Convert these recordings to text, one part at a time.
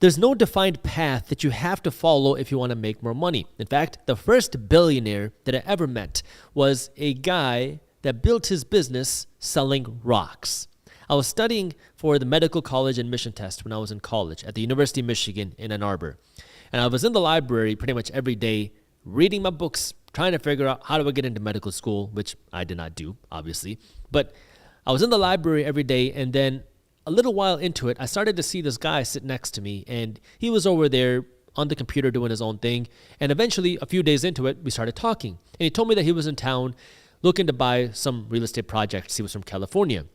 There's no defined path that you have to follow if you want to make more money. In fact, the first billionaire that I ever met was a guy that built his business selling rocks. I was studying for the medical college admission test when I was in college at the University of Michigan in Ann Arbor. And I was in the library pretty much every day reading my books, trying to figure out how do I get into medical school, which I did not do, obviously. But I was in the library every day, and then a little while into it, I started to see this guy sit next to me, and he was over there on the computer doing his own thing. And eventually, a few days into it, we started talking. And he told me that he was in town looking to buy some real estate projects. He was from California.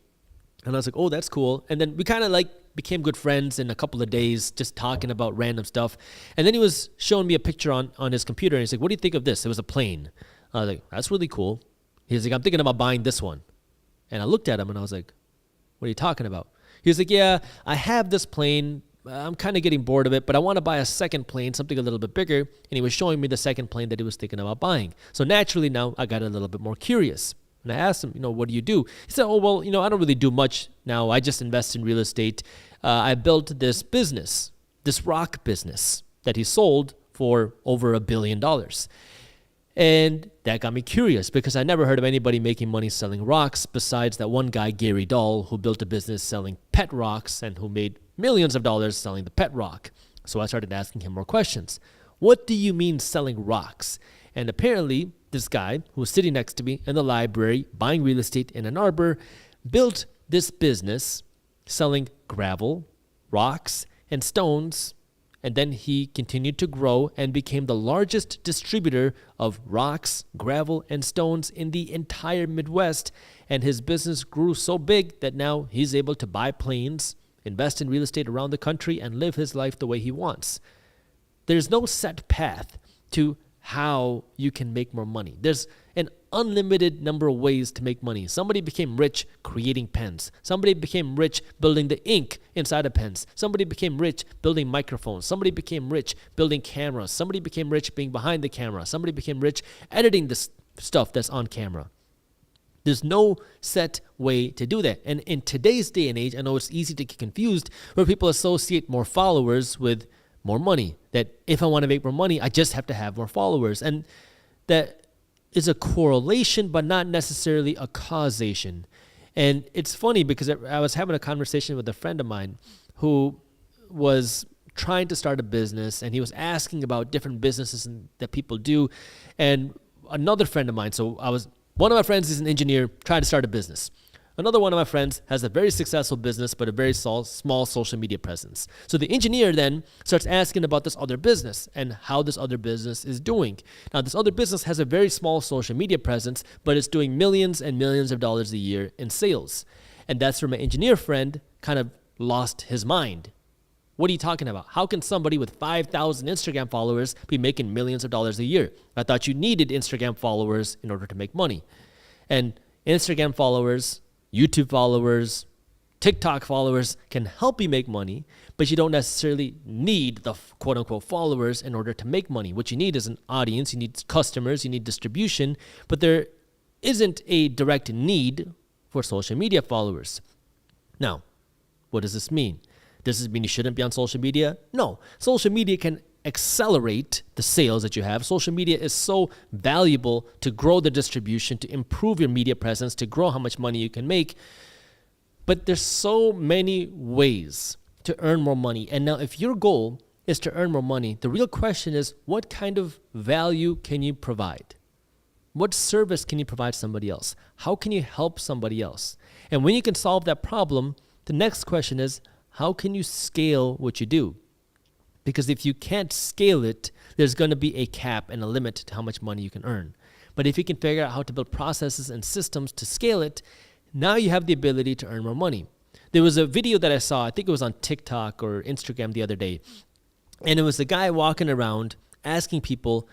And I was like, oh, that's cool. And then we kind of like became good friends in a couple of days, just talking about random stuff. And then he was showing me a picture on his computer. And he's like, what do you think of this? It was a plane. I was like, that's really cool. He's like, I'm thinking about buying this one. And I looked at him and I was like, what are you talking about? He was like, yeah, I have this plane. I'm kind of getting bored of it, but I want to buy a second plane, something a little bit bigger. And he was showing me the second plane that he was thinking about buying. So naturally now I got a little bit more curious. And I asked him, what do you do? He said, oh, well, I don't really do much now. I just invest in real estate. I built this business, this rock business that he sold for over $1 billion. And that got me curious because I never heard of anybody making money selling rocks besides that one guy, Gary Dahl, who built a business selling pet rocks and who made millions of dollars selling the pet rock. So I started asking him more questions. What do you mean selling rocks? And apparently, this guy who was sitting next to me in the library buying real estate in Ann Arbor built this business selling gravel, rocks, and stones. And then he continued to grow and became the largest distributor of rocks, gravel, and stones in the entire Midwest. And his business grew so big that now he's able to buy planes, invest in real estate around the country, and live his life the way he wants. There's no set path to how you can make more money. There's an unlimited number of ways to make money. Somebody became rich creating pens. Somebody became rich building the ink inside of pens. Somebody became rich building microphones. Somebody became rich building cameras. Somebody became rich being behind the camera. Somebody became rich editing the stuff that's on camera. There's no set way to do that. And in today's day and age, I know it's easy to get confused where people associate more followers with more money. That if I want to make more money, I just have to have more followers. And that is a correlation, but not necessarily a causation. And it's funny because I was having a conversation with a friend of mine who was trying to start a business, and he was asking about different businesses that people do. And another friend of mine, one of my friends is an engineer trying to start a business. Another one of my friends has a very successful business, but a very small social media presence. So the engineer then starts asking about this other business and how this other business is doing. Now, this other business has a very small social media presence, but it's doing millions and millions of dollars a year in sales. And that's where my engineer friend kind of lost his mind. What are you talking about? How can somebody with 5,000 Instagram followers be making millions of dollars a year? I thought you needed Instagram followers in order to make money. And Instagram followers, YouTube followers, TikTok followers can help you make money, but you don't necessarily need the quote-unquote followers in order to make money. What you need is an audience, you need customers, you need distribution, but there isn't a direct need for social media followers. Now, what does this mean? Does this mean you shouldn't be on social media? No. Social media can accelerate the sales that you have. Social media is so valuable to grow the distribution, to improve your media presence, to grow how much money you can make. But there's so many ways to earn more money. And now if your goal is to earn more money, the real question is, what kind of value can you provide? What service can you provide somebody else? How can you help somebody else? And when you can solve that problem, the next question is, how can you scale what you do? Because if you can't scale it, there's going to be a cap and a limit to how much money you can earn. But if you can figure out how to build processes and systems to scale it, now you have the ability to earn more money. There was a video that I saw, I think it was on TikTok or Instagram the other day, and it was a guy walking around asking people,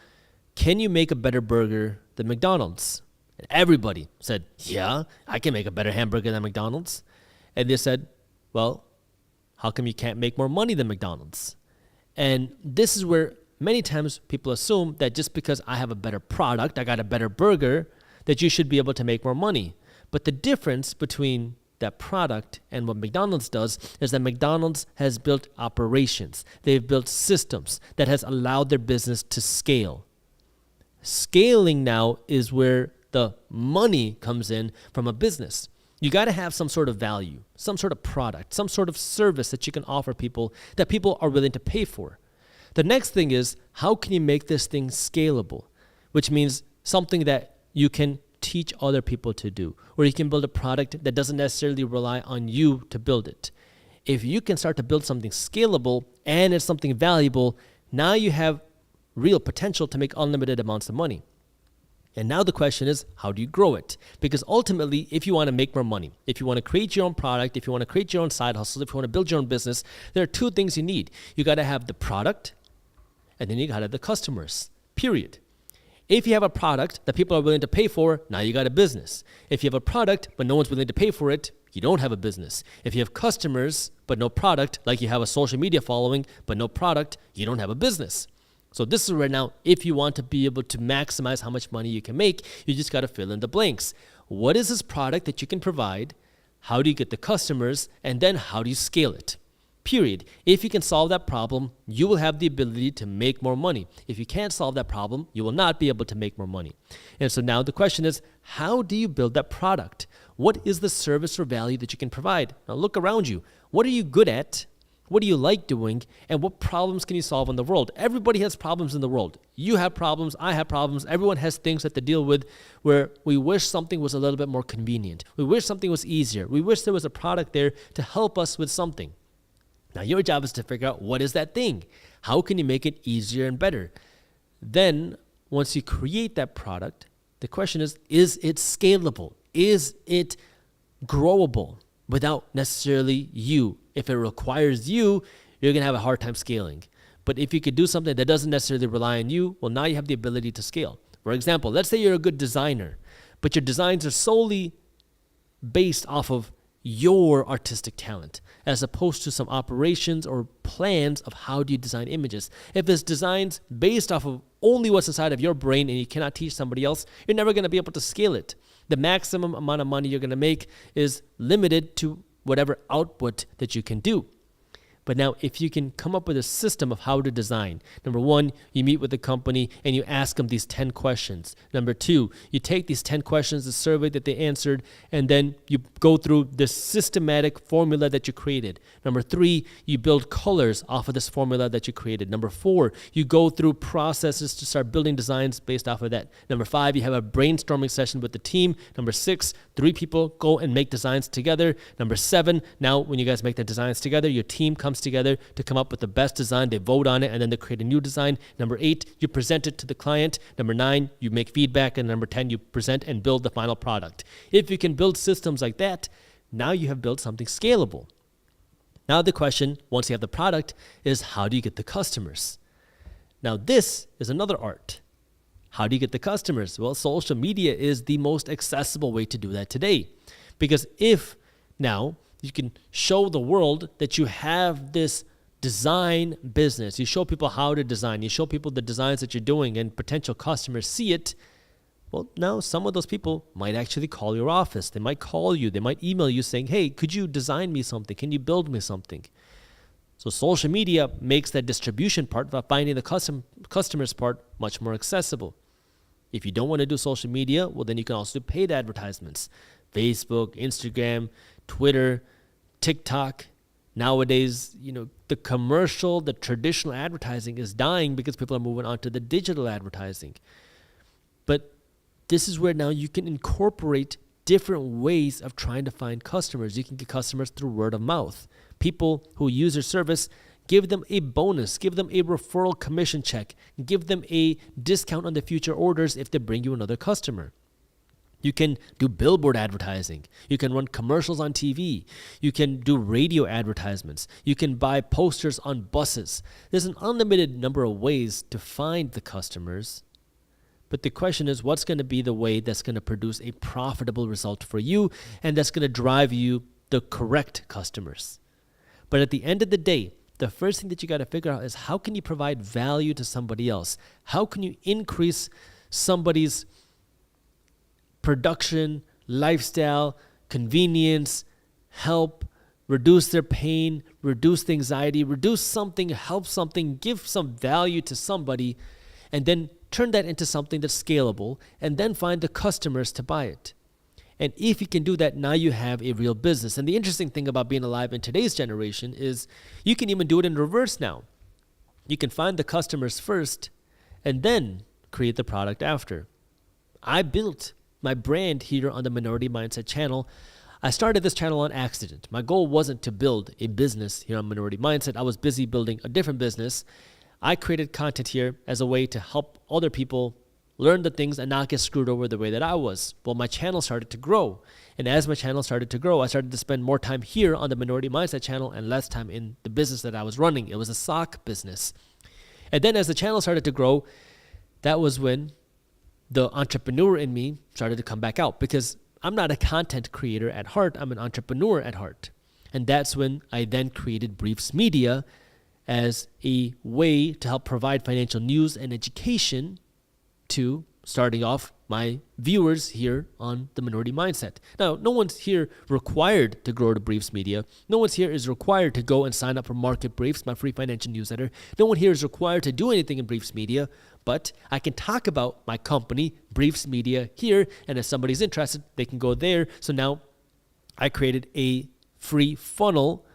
can you make a better burger than McDonald's? And everybody said, yeah, I can make a better hamburger than McDonald's. And they said, well, how come you can't make more money than McDonald's? And this is where many times people assume that just because I have a better product, I got a better burger, that you should be able to make more money. But the difference between that product. And what McDonald's does is that McDonald's has built operations. They've built systems that has allowed their business to scale. Scaling now is where the money comes in from a business. You got to have some sort of value, some sort of product, some sort of service that you can offer people that people are willing to pay for. The next thing is, how can you make this thing scalable? Which means something that you can teach other people to do, or you can build a product that doesn't necessarily rely on you to build it. If you can start to build something scalable and it's something valuable, now you have real potential to make unlimited amounts of money. And now the question is, how do you grow it? Because ultimately, if you want to make more money, if you want to create your own product, if you want to create your own side hustles, if you want to build your own business, there are two things you need. You got to have the product, and then you got to have the customers, period. If you have a product that people are willing to pay for, now you got a business. If you have a product, but no one's willing to pay for it, you don't have a business. If you have customers, but no product, like you have a social media following, but no product, you don't have a business. So this is where now, if you want to be able to maximize how much money you can make, you just got to fill in the blanks. What is this product that you can provide? How do you get the customers? And then how do you scale it? Period. If you can solve that problem, you will have the ability to make more money. If you can't solve that problem, you will not be able to make more money. And so now the question is, how do you build that product? What is the service or value that you can provide? Now look around you. What are you good at? What do you like doing? And what problems can you solve in the world? Everybody has problems in the world. You have problems. I have problems. Everyone has things that to deal with where we wish something was a little bit more convenient. We wish something was easier. We wish there was a product there to help us with something. Now your job is to figure out what is that thing? How can you make it easier and better? Then once you create that product, the question is it scalable? Is it growable without necessarily you? If it requires you, you're going to have a hard time scaling. But if you could do something that doesn't necessarily rely on you, well, now you have the ability to scale. For example, let's say you're a good designer, but your designs are solely based off of your artistic talent, as opposed to some operations or plans of how do you design images. If it's designs based off of only what's inside of your brain and you cannot teach somebody else, you're never going to be able to scale it. The maximum amount of money you're going to make is limited to whatever output that you can do. But now if you can come up with a system of how to design, number one, you meet with the company and you ask them these 10 questions. Number two, you take these 10 questions, the survey that they answered, and then you go through the systematic formula that you created. Number three, you build colors off of this formula that you created. Number four, you go through processes to start building designs based off of that. Number five, you have a brainstorming session with the team. Number six, 3 people go and make designs together. Number seven, now when you guys make the designs together, your team comes together to come up with the best design. They vote on it and then they create a new design. Number 8, you present it to the client. Number 9, you make feedback. And number 10, you present and build the final product. If you can build systems like that, now you have built something scalable. Now the question, once you have the product, is how do you get the customers? Now this is another art. How do you get the customers? Well, social media is the most accessible way to do that today. Because if now you can show the world that you have this design business, you show people how to design, you show people the designs that you're doing, and potential customers see it, well, now some of those people might actually call your office. They might call you. They might email you saying, hey, could you design me something? Can you build me something? So social media makes that distribution part, about finding the customers part, much more accessible. If you don't want to do social media, well, then you can also do paid advertisements. Facebook, Instagram, Twitter, TikTok. Nowadays, the traditional advertising is dying because people are moving on to the digital advertising. But this is where now you can incorporate different ways of trying to find customers. You can get customers through word of mouth. People who use your service, give them a bonus, give them a referral commission check, give them a discount on the future orders if they bring you another customer. You can do billboard advertising. You can run commercials on TV. You can do radio advertisements. You can buy posters on buses. There's an unlimited number of ways to find the customers. But the question is, what's going to be the way that's going to produce a profitable result for you and that's going to drive you the correct customers? But at the end of the day, the first thing that you got to figure out is how can you provide value to somebody else? How can you increase somebody's production, lifestyle, convenience, help reduce their pain, reduce the anxiety, reduce something, help something, give some value to somebody, and then turn that into something that's scalable, and then find the customers to buy it. And if you can do that, now you have a real business. And the interesting thing about being alive in today's generation is you can even do it in reverse now. You can find the customers first and then create the product after. I built my brand here on the Minority Mindset channel. I started this channel on accident. My goal wasn't to build a business here on Minority Mindset. I was busy building a different business. I created content here as a way to help other people learn the things and not get screwed over the way that I was. Well, my channel started to grow. And as my channel started to grow, I started to spend more time here on the Minority Mindset channel and less time in the business that I was running. It was a sock business. And then as the channel started to grow, that was when the entrepreneur in me started to come back out, because I'm not a content creator at heart. I'm an entrepreneur at heart. And that's when I then created Briefs Media as a way to help provide financial news and education to starting off my viewers here on the Minority Mindset. Now, no one's here required to grow to Briefs Media. No one's here is required to go and sign up for Market Briefs, my free financial newsletter. No one here is required to do anything in Briefs Media, but I can talk about my company, Briefs Media, here, and if somebody's interested, they can go there. So now I created a free funnel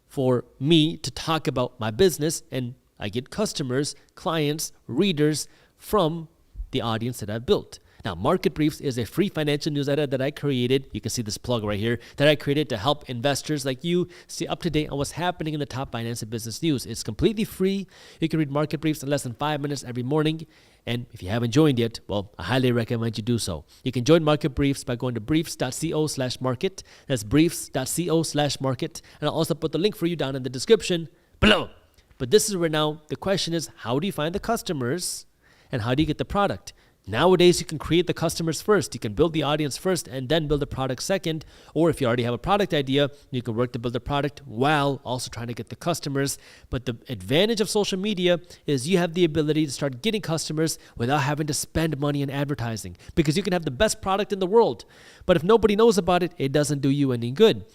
for me to talk about my business, and I get customers, clients, readers from the audience that I've built. Now, Market Briefs is a free financial newsletter that I created. You can see this plug right here that I created to help investors like you stay up to date on what's happening in the top finance and business news. It's completely free. You can read Market Briefs in less than 5 minutes every morning. And if you haven't joined yet, well, I highly recommend you do so. You can join Market Briefs by going to briefs.co/market. That's briefs.co/market. And I'll also put the link for you down in the description below. But this is where now the question is, how do you find the customers and how do you get the product? Nowadays, you can create the customers first. You can build the audience first and then build the product second. Or if you already have a product idea, you can work to build the product while also trying to get the customers. But the advantage of social media is you have the ability to start getting customers without having to spend money in advertising, because you can have the best product in the world, but if nobody knows about it, it doesn't do you any good.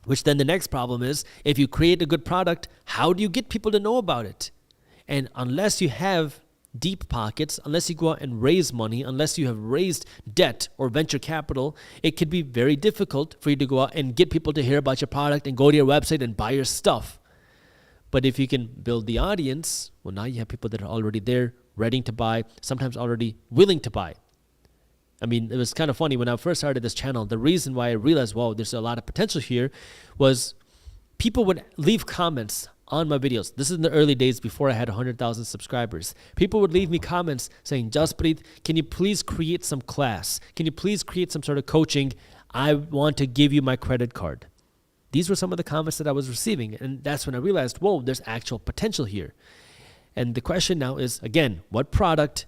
Which then the next problem is, if you create a good product, how do you get people to know about it? And unless you have deep pockets, unless you go out and raise money, unless you have raised debt or venture capital, it could be very difficult for you to go out and get people to hear about your product and go to your website and buy your stuff. But if you can build the audience, well, now you have people that are already there, ready to buy, sometimes already willing to buy. I mean, it was kind of funny when I first started this channel. The reason why I realized, wow, there's a lot of potential here, was people would leave comments on my videos. This is in the early days before I had 100,000 subscribers. People would leave me comments saying, Jaspreet, can you please create some class? Can you please create some sort of coaching? I want to give you my credit card. These were some of the comments that I was receiving. And that's when I realized, whoa, there's actual potential here. And the question now is, again, what product?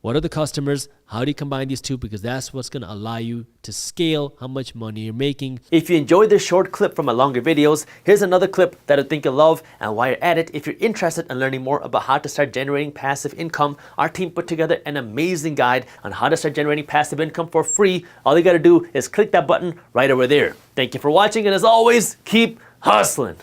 What are the customers? How do you combine these two? Because that's what's going to allow you to scale how much money you're making. If you enjoyed this short clip from my longer videos, here's another clip that I think you'll love. And while you're at it, if you're interested in learning more about how to start generating passive income, our team put together an amazing guide on how to start generating passive income for free. All you got to do is click that button right over there. Thank you for watching. And as always, keep hustling.